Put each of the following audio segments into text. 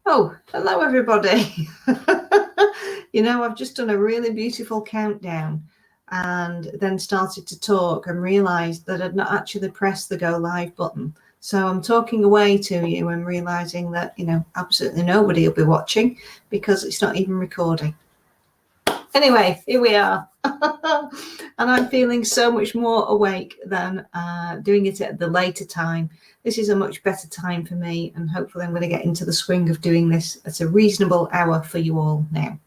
Oh, hello everybody. I've just done a really beautiful countdown and then started to talk and realized that I'd not actually pressed the go live button. So I'm talking away to you and realizing that, absolutely nobody will be watching because it's not even recording. Anyway, here we are. And I'm feeling so much more awake than doing it at the later time. This is a much better time for me, and hopefully I'm going to get into the swing of doing this at a reasonable hour for you all now.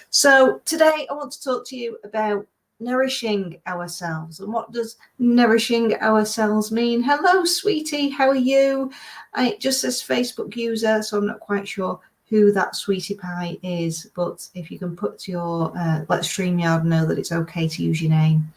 So today I want to talk to you about nourishing ourselves. And what does nourishing ourselves mean? Hello, sweetie, how are you? It just says Facebook user, so I'm not quite sure who that sweetie pie is, but if you can put your let StreamYard know that it's okay to use your name,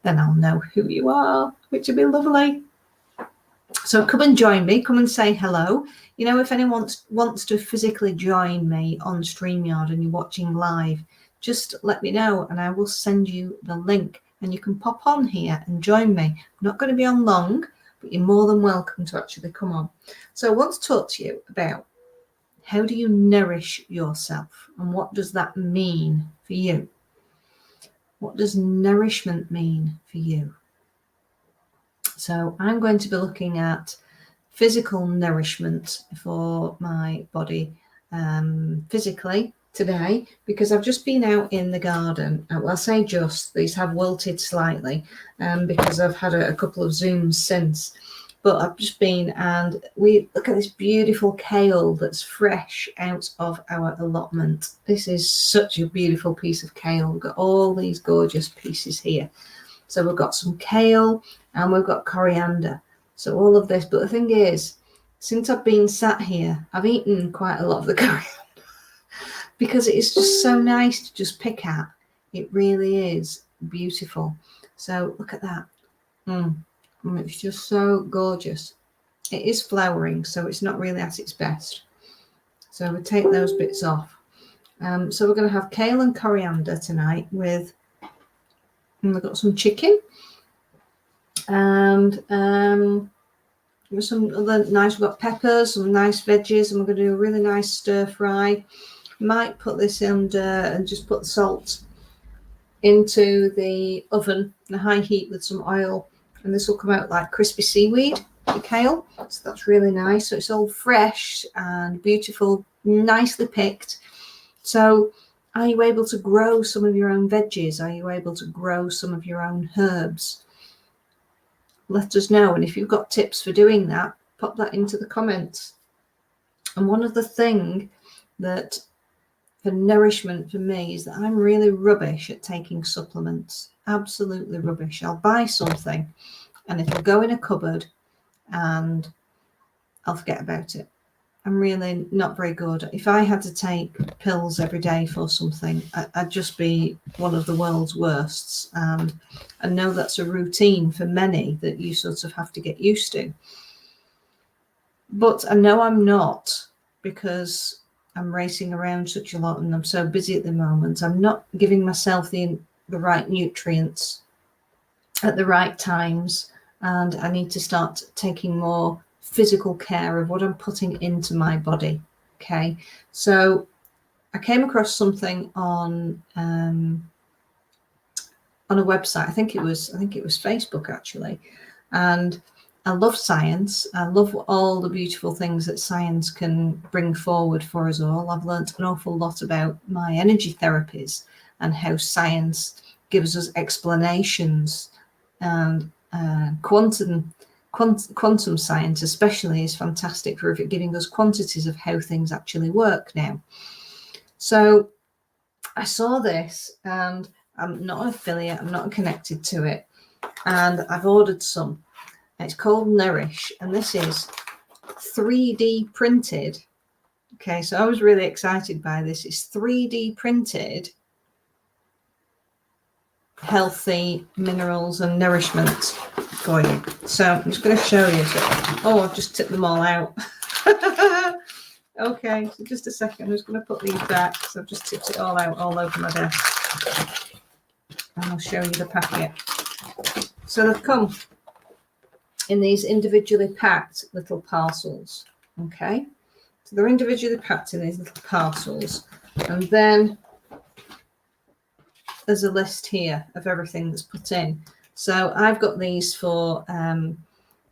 then I'll know who you are, which would be lovely. So come and join me, come and say hello. If anyone wants to physically join me on StreamYard and you're watching live, just let me know and I will send you the link and you can pop on here and join me. I'm not going to be on long, but you're more than welcome to actually come on. So I want to talk to you about how do you nourish yourself and what does that mean for you? What does nourishment mean for you? So I'm going to be looking at physical nourishment for my body physically today, because I've just been out in the garden. Well, I say just, these have wilted slightly because I've had a couple of Zooms since. But I've just been and we look at this beautiful kale that's fresh out of our allotment. This is such a beautiful piece of kale. We've got all these gorgeous pieces here. So we've got some kale and we've got coriander. So all of this. But the thing is, since I've been sat here, I've eaten quite a lot of the coriander because it is just so nice to just pick at. It really is beautiful. So look at that. It's just so gorgeous. It is flowering, so it's not really at its best. So we'll take those bits off. So we're going to have kale and coriander tonight and we've got some chicken and some other nice, we've got peppers, some nice veggies, and we're going to do a really nice stir fry. Might put this under and just put the salt into the oven on a high heat with some oil. And this will come out like crispy seaweed, the kale. So that's really nice. So it's all fresh and beautiful, nicely picked. So are you able to grow some of your own veggies? Are you able to grow some of your own herbs? Let us know. And if you've got tips for doing that, pop that into the comments. And one of the things that for nourishment for me is that I'm really rubbish at taking supplements. Absolutely rubbish. I'll buy something and it'll go in a cupboard and I'll forget about it. I'm really not very good. If I had to take pills every day for something, I'd just be one of the world's worsts. And I know that's a routine for many that you sort of have to get used to. But I know I'm not, because I'm racing around such a lot and I'm so busy at the moment. I'm not giving myself the right nutrients at the right times, and I need to start taking more physical care of what I'm putting into my body. Okay, so I came across something on a website. I think it was Facebook actually, and I love science. I love all the beautiful things that science can bring forward for us all. I've learned an awful lot about my energy therapies and how science gives us explanations, and quantum science especially is fantastic for giving us quantities of how things actually work now. So I saw this, and I'm not an affiliate, I'm not connected to it, and I've ordered some. It's called Nourish, and this is 3D printed. Okay, so I was really excited by this. It's 3D printed healthy minerals and nourishment for you. So I'm just going to show you. Oh, I've just tipped them all out. Okay, so just a second. I'm just going to put these back. So I've just tipped it all out all over my desk. And I'll show you the packet. So they've come in these individually packed little parcels. Okay, So they're individually packed in these little parcels. And then there's a list here of everything that's put in. So I've got these for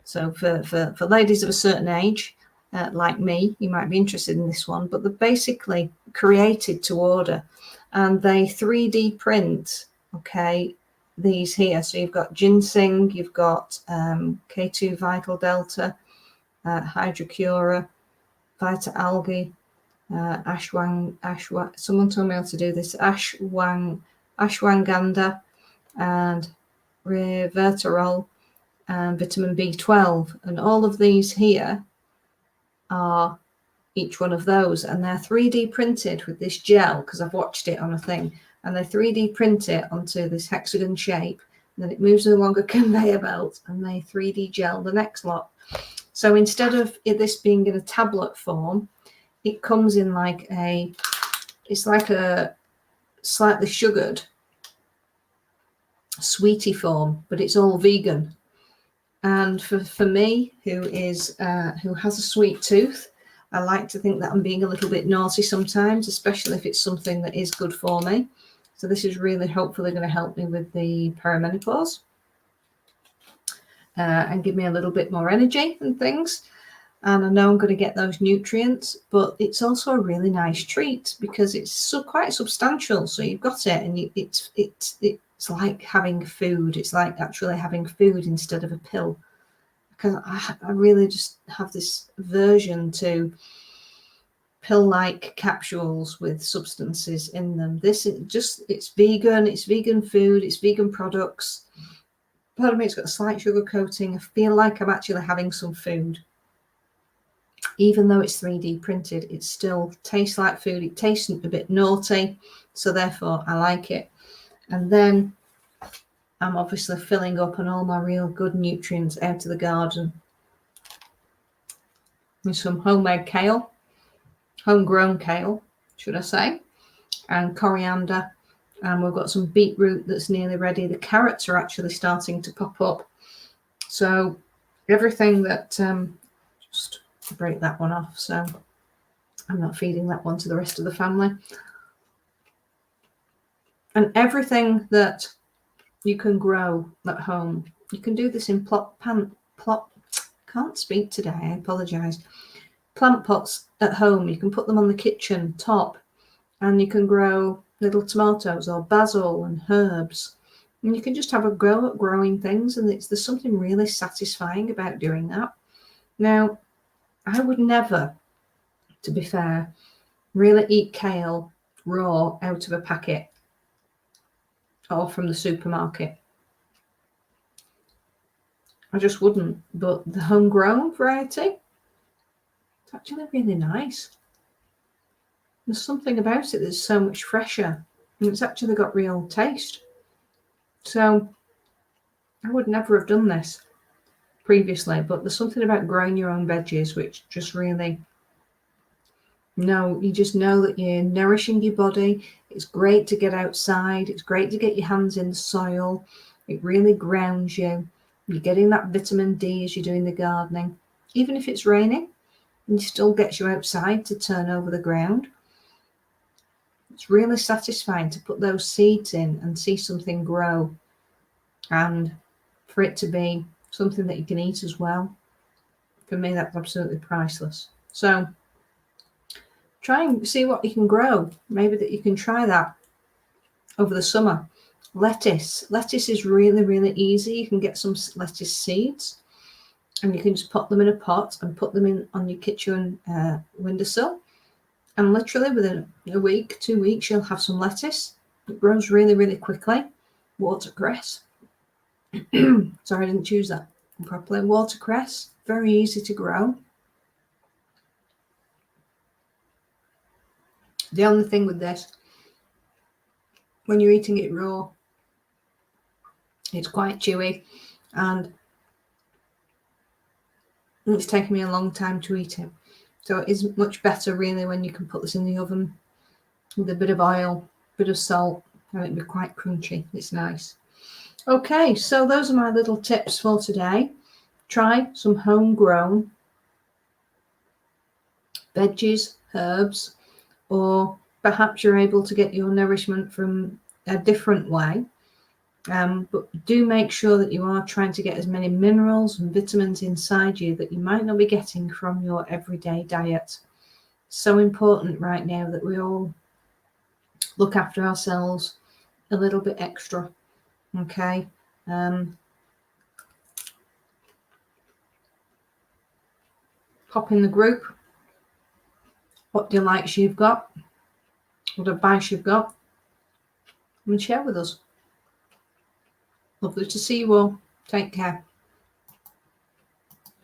for ladies of a certain age, like me. You might be interested in this one, but they're basically created to order, and they 3D print. Okay, these here. So you've got ginseng, you've got K2 Vital Delta, Hydrocura, Vita Algae, ashwang. Someone told me how to do this. Ashwagandha, and resveratrol, and vitamin B12, and all of these here are each one of those, and they're 3D printed with this gel, because I've watched it on a thing, and they 3D print it onto this hexagon shape, and then it moves along a conveyor belt, and they 3D gel the next lot. So instead of this being in a tablet form, it comes in like it's like a slightly sugared sweetie form, but it's all vegan. And for me, who has a sweet tooth, I like to think that I'm being a little bit naughty sometimes, especially if it's something that is good for me. So this is really hopefully going to help me with the perimenopause and give me a little bit more energy and things. And I know I'm going to get those nutrients, but it's also a really nice treat because it's quite substantial. So you've got it, and it's like having food. It's like actually having food instead of a pill. Because I really just have this aversion to pill-like capsules with substances in them. This is just, it's vegan food, it's vegan products. Part of me, it's got a slight sugar coating. I feel like I'm actually having some food. Even though it's 3D printed, it still tastes like food. It tastes a bit naughty, so therefore I like it. And then I'm obviously filling up on all my real good nutrients out of the garden with some homemade kale, homegrown kale, should I say, and coriander. And we've got some beetroot that's nearly ready. The carrots are actually starting to pop up. So everything that, just break that one off, so I'm not feeding that one to the rest of the family. And everything that you can grow at home, you can do this in can't speak today, I apologize. Plant pots at home, you can put them on the kitchen top, and you can grow little tomatoes or basil and herbs, and you can just have a go at growing things, and there's something really satisfying about doing that. Now, I would never, to be fair, really eat kale raw out of a packet or from the supermarket. I just wouldn't. But the homegrown variety, it's actually really nice. There's something about it that's so much fresher, and it's actually got real taste. So I would never have done this previously, but there's something about growing your own veggies which just really, you just know that you're nourishing your body. It's great to get outside. It's great to get your hands in the soil. It really grounds you. You're getting that vitamin D as you're doing the gardening. Even if it's raining, it still gets you outside to turn over the ground. It's really satisfying to put those seeds in and see something grow, and for it to be something that you can eat as well. For me, that's absolutely priceless. So try and see what you can grow. Maybe that you can try that over the summer. Lettuce is really, really easy. You can get some lettuce seeds, and you can just put them in a pot and put them in on your kitchen windowsill. And literally within a week, 2 weeks, you'll have some lettuce. It grows really, really quickly. Watercress. Sorry, I didn't choose that properly. Watercress, very easy to grow. The only thing with this, when you're eating it raw, it's quite chewy, and it's taken me a long time to eat it. So it is much better really when you can put this in the oven with a bit of oil, a bit of salt, and it'll be quite crunchy. It's nice. Okay, so those are my little tips for today. Try some homegrown veggies, herbs, or perhaps you're able to get your nourishment from a different way. But do make sure that you are trying to get as many minerals and vitamins inside you that you might not be getting from your everyday diet. So important right now that we all look after ourselves a little bit extra. Okay. Pop in the group what delights you've got, what advice you've got, and share with us. Lovely to see you all. Take care.